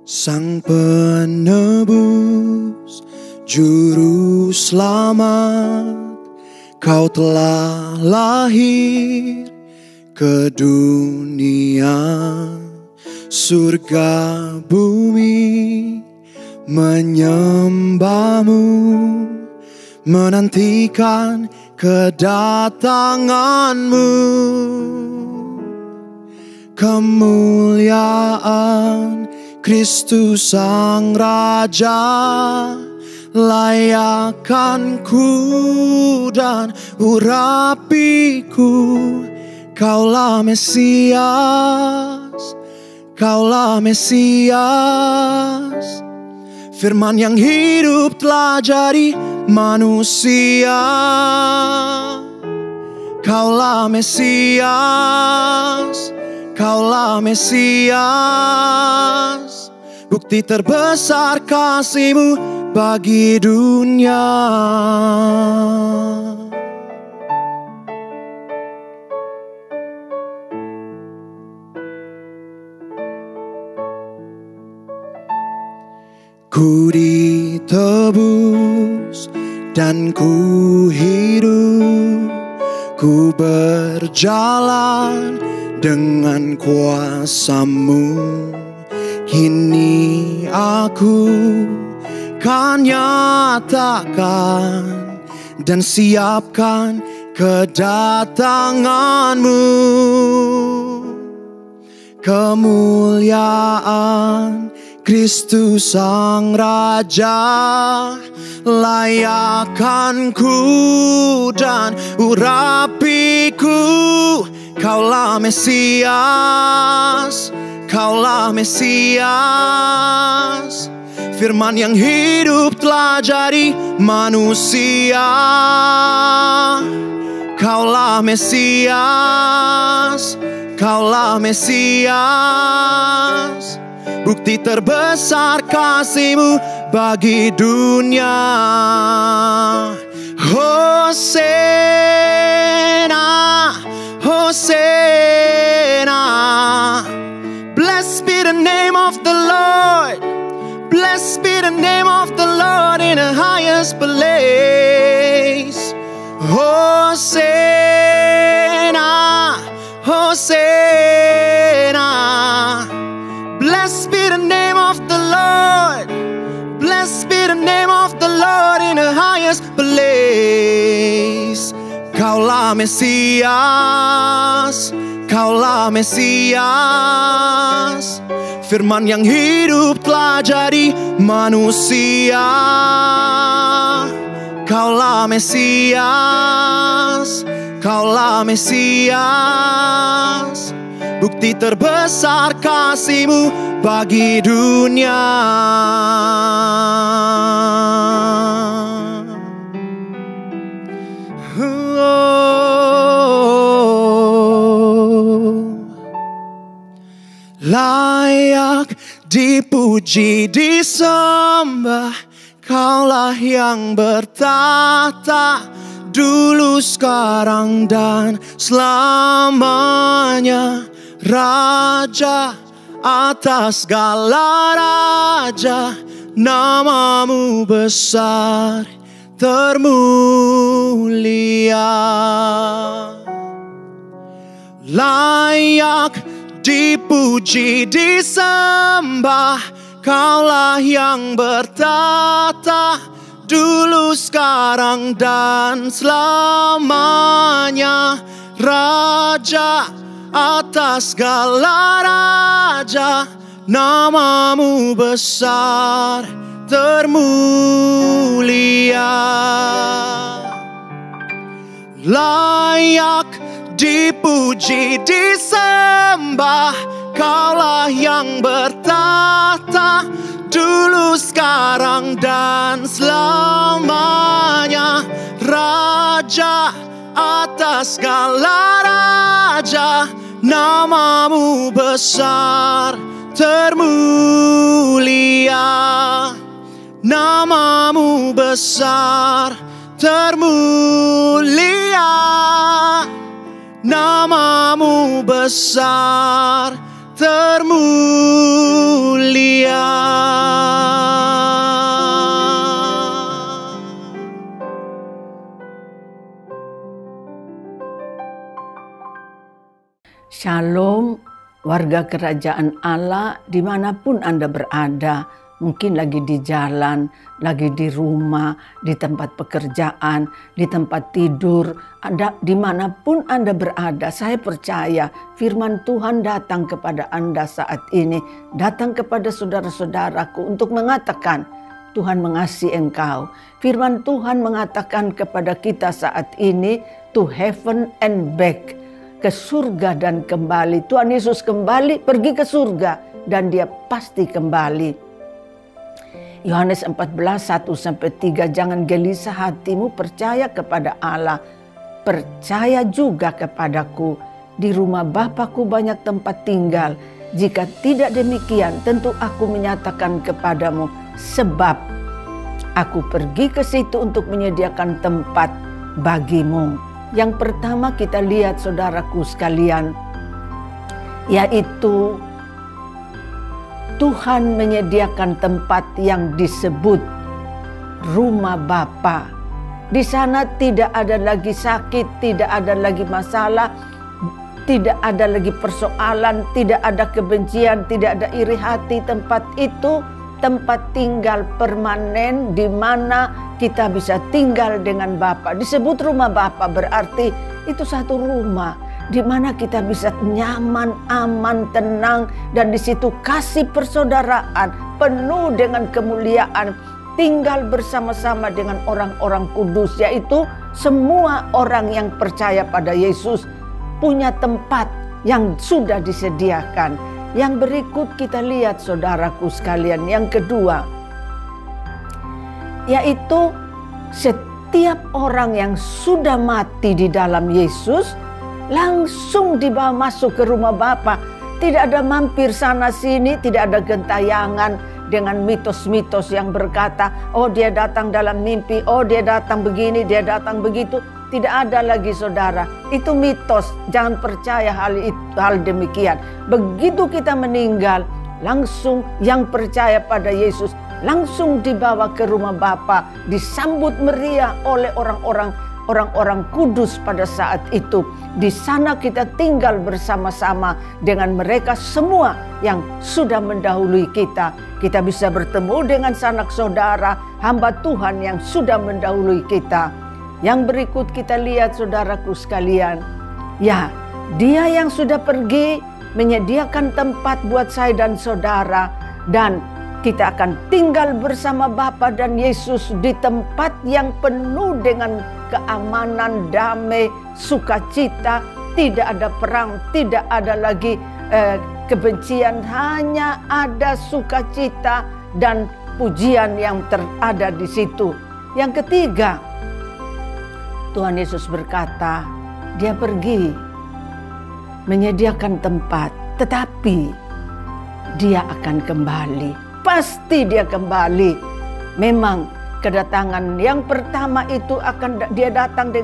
Sang penebus, juru selamat, Kau telah lahir ke dunia. Surga bumi menyembahmu, menantikan kedatanganmu. Kemuliaan Kristus Sang Raja, layakkan ku dan urapiku. Kaulah Mesias, Kaulah Mesias. Firman yang hidup telah jadi manusia. Kaulah Mesias, Kaulah Mesias. Bukti terbesar kasih-Mu bagi dunia. Ku ditebus dan ku hidup, ku berjalan dengan kuasa-Mu. Kini aku kan nyatakan dan siapkan kedatangan-Mu. Kemuliaan Kristus Sang Raja, layakkan ku dan urapiku. Kaulah Mesias, Kaulah Mesias. Firman yang hidup telah jadi manusia. Kaulah Mesias, Kaulah Mesias. Bukti terbesar kasih-Mu bagi dunia. Hosana, Hosana. Blessed be the name of the Lord. Blessed be the name of the Lord in the highest place. Hosana, Hosana. Blessed be the name of the Lord. Blessed be the name of the Lord in the highest place. Kaulah Mesias, Kaulah Mesias. Firman yang hidup telah jadi manusia. Kaulah Mesias, Kaulah Mesias. Bukti terbesar kasih-Mu bagi dunia. Layak dipuji, disembah, Kaulah yang bertahta, dulu, sekarang, dan selamanya. Raja atas segala raja, nama-Mu besar termulia. Layak dipuji, disembah, Kaulah yang bertahta, dulu, sekarang, dan selamanya. Raja atas segala raja, nama-Mu besar termulia. Layak dipuji, disembah, Kaulah yang bertahta, dulu, sekarang, dan selamanya. Raja atas segala raja, nama-Mu besar termulia. Nama-Mu besar termulia. Nama-Mu besar termulia. Shalom, warga kerajaan Allah dimanapun Anda berada. Mungkin lagi di jalan, lagi di rumah, di tempat pekerjaan, di tempat tidur, dimanapun Anda berada. Saya percaya firman Tuhan datang kepada Anda saat ini, datang kepada saudara-saudaraku untuk mengatakan, Tuhan mengasihi engkau. Firman Tuhan mengatakan kepada kita saat ini, to heaven and back, ke surga dan kembali. Tuhan Yesus kembali, pergi ke surga, dan dia pasti kembali. Yohanes 14, 1-3, jangan gelisah hatimu, percaya kepada Allah, percaya juga kepadaku. Di rumah Bapa-Ku banyak tempat tinggal. Jika tidak demikian, tentu aku menyatakan kepadamu, sebab aku pergi ke situ untuk menyediakan tempat bagimu. Yang pertama kita lihat saudaraku sekalian, yaitu Tuhan menyediakan tempat yang disebut rumah Bapa. Di sana tidak ada lagi sakit, tidak ada lagi masalah, tidak ada lagi persoalan, tidak ada kebencian, tidak ada iri hati. Tempat itu tempat tinggal permanen di mana kita bisa tinggal dengan Bapa. Disebut rumah Bapa berarti itu satu rumah di mana kita bisa nyaman, aman, tenang, dan di situ kasih persaudaraan penuh dengan kemuliaan, tinggal bersama-sama dengan orang-orang kudus, yaitu semua orang yang percaya pada Yesus punya tempat yang sudah disediakan. Yang berikut kita lihat saudaraku sekalian, yang kedua, yaitu setiap orang yang sudah mati di dalam Yesus langsung dibawa masuk ke rumah Bapa. Tidak ada mampir sana sini, tidak ada gentayangan dengan mitos-mitos yang berkata, oh dia datang dalam mimpi, oh dia datang begini, dia datang begitu. Tidak ada lagi saudara, itu mitos, jangan percaya hal demikian. Begitu kita meninggal, langsung yang percaya pada Yesus langsung dibawa ke rumah Bapa, disambut meriah oleh orang-orang kudus pada saat itu. Di sana kita tinggal bersama-sama dengan mereka semua yang sudah mendahului kita. Kita bisa bertemu dengan sanak saudara, hamba Tuhan yang sudah mendahului kita. Yang berikut kita lihat saudaraku sekalian. Ya, dia yang sudah pergi menyediakan tempat buat saya dan saudara, dan kita akan tinggal bersama Bapa dan Yesus di tempat yang penuh dengan keamanan, damai, sukacita. Tidak ada perang, tidak ada lagi kebencian, hanya ada sukacita dan pujian yang terada di situ. Yang ketiga, Tuhan Yesus berkata, dia pergi menyediakan tempat, tetapi dia akan kembali. Pasti dia kembali. Memang kedatangan yang pertama itu akan dia datang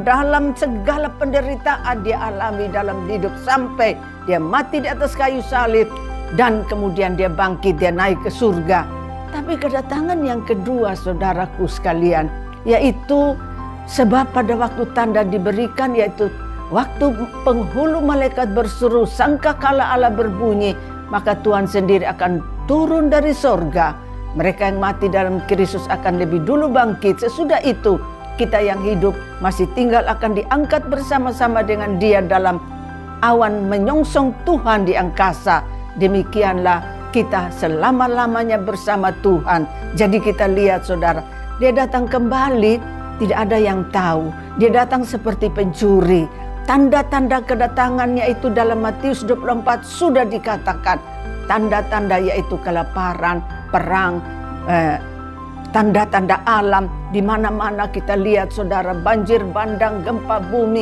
dalam segala penderitaan dia alami dalam hidup sampai dia mati di atas kayu salib, dan kemudian dia bangkit, dia naik ke surga. Tapi kedatangan yang kedua saudaraku sekalian, yaitu sebab pada waktu tanda diberikan, yaitu waktu penghulu malaikat berseru, sangkakala Allah berbunyi, maka Tuhan sendiri akan turun dari sorga. Mereka yang mati dalam Kristus akan lebih dulu bangkit. Sesudah itu kita yang hidup masih tinggal akan diangkat bersama-sama dengan dia dalam awan menyongsong Tuhan di angkasa. Demikianlah kita selama-lamanya bersama Tuhan. Jadi kita lihat saudara, dia datang kembali, tidak ada yang tahu. Dia datang seperti pencuri. Tanda-tanda kedatangannya itu dalam Matius 24 sudah dikatakan. Tanda-tanda yaitu kelaparan, perang, tanda-tanda alam. Di mana-mana kita lihat saudara, banjir bandang, gempa bumi.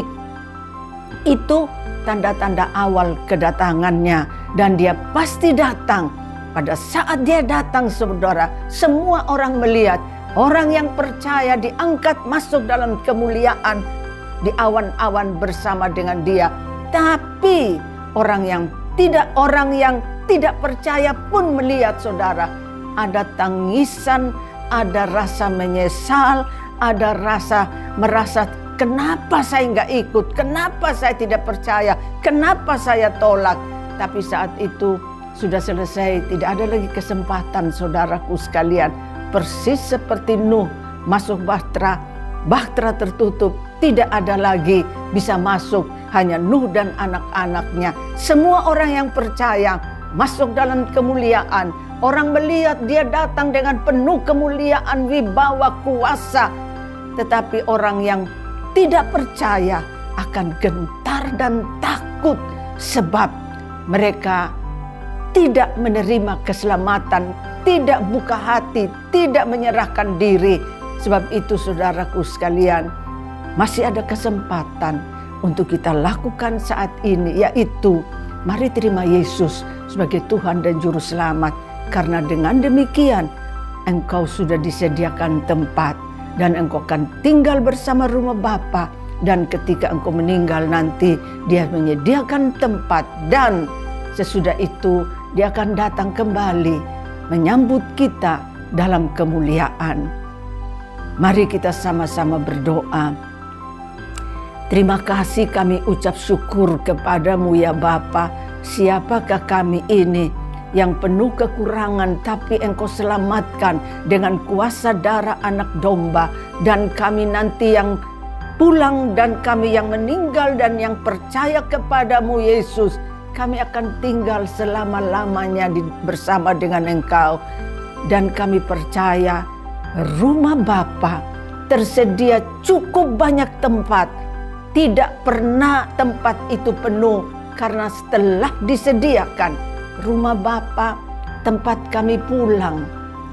Itu tanda-tanda awal kedatangannya. Dan dia pasti datang. Pada saat dia datang saudara, semua orang melihat. Orang yang percaya diangkat masuk dalam kemuliaan di awan-awan bersama dengan dia. Tapi orang yang tidak orang yang tidak percaya pun melihat saudara. Ada tangisan, ada rasa menyesal, ada rasa merasa kenapa saya nggak ikut, kenapa saya tidak percaya, kenapa saya tolak. Tapi saat itu sudah selesai, tidak ada lagi kesempatan saudaraku sekalian. Persis seperti Nuh masuk bahtera, bahtera tertutup, tidak ada lagi bisa masuk, hanya Nuh dan anak-anaknya. Semua orang yang percaya masuk dalam kemuliaan. Orang melihat dia datang dengan penuh kemuliaan, wibawa, kuasa. Tetapi orang yang tidak percaya akan gentar dan takut sebab mereka tidak menerima keselamatan, tidak buka hati, tidak menyerahkan diri. Sebab itu saudaraku sekalian, masih ada kesempatan untuk kita lakukan saat ini, yaitu mari terima Yesus sebagai Tuhan dan Juru Selamat. Karena dengan demikian engkau sudah disediakan tempat dan engkau akan tinggal bersama rumah Bapa. Dan ketika engkau meninggal nanti Dia menyediakan tempat, dan sesudah itu Dia akan datang kembali menyambut kita dalam kemuliaan. Mari kita sama-sama berdoa. Terima kasih kami ucap syukur kepadamu ya Bapa. Siapakah kami ini yang penuh kekurangan, tapi engkau selamatkan dengan kuasa darah anak domba. Dan kami nanti yang pulang dan kami yang meninggal dan yang percaya kepadamu Yesus, kami akan tinggal selama-lamanya bersama dengan engkau. Dan kami percaya rumah Bapa tersedia cukup banyak tempat. Tidak pernah tempat itu penuh, karena setelah disediakan rumah Bapa, tempat kami pulang,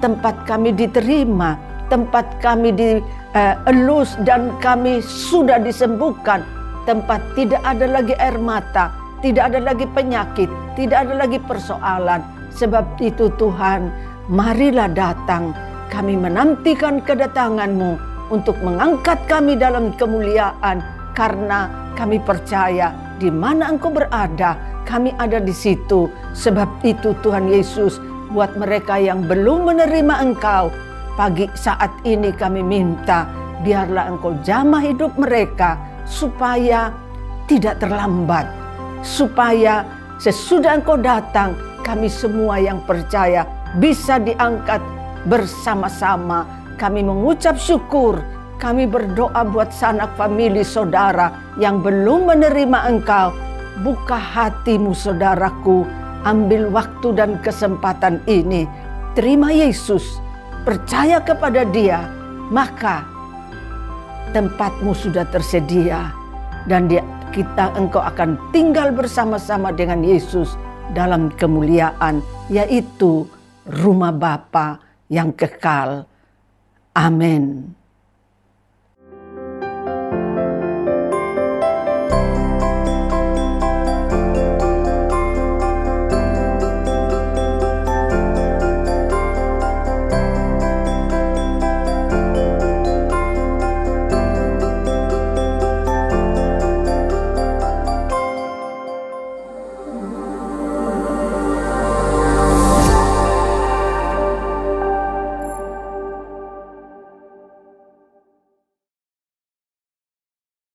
tempat kami diterima, tempat kami dielus dan kami sudah disembuhkan. Tempat tidak ada lagi air mata, tidak ada lagi penyakit, tidak ada lagi persoalan. Sebab itu Tuhan, marilah datang. Kami menantikan kedatangan-Mu untuk mengangkat kami dalam kemuliaan. Karena kami percaya di mana Engkau berada, kami ada di situ. Sebab itu Tuhan Yesus, buat mereka yang belum menerima Engkau, pagi saat ini kami minta, biarlah Engkau jamah hidup mereka, supaya tidak terlambat, supaya sesudah Engkau datang, kami semua yang percaya bisa diangkat bersama-sama. Kami mengucap syukur. Kami berdoa buat sanak famili saudara yang belum menerima Engkau. Buka hatimu saudaraku, ambil waktu dan kesempatan ini. Terima Yesus, percaya kepada Dia, maka tempatmu sudah tersedia. Dan engkau akan tinggal bersama-sama dengan Yesus dalam kemuliaan, yaitu rumah Bapa yang kekal. Amin.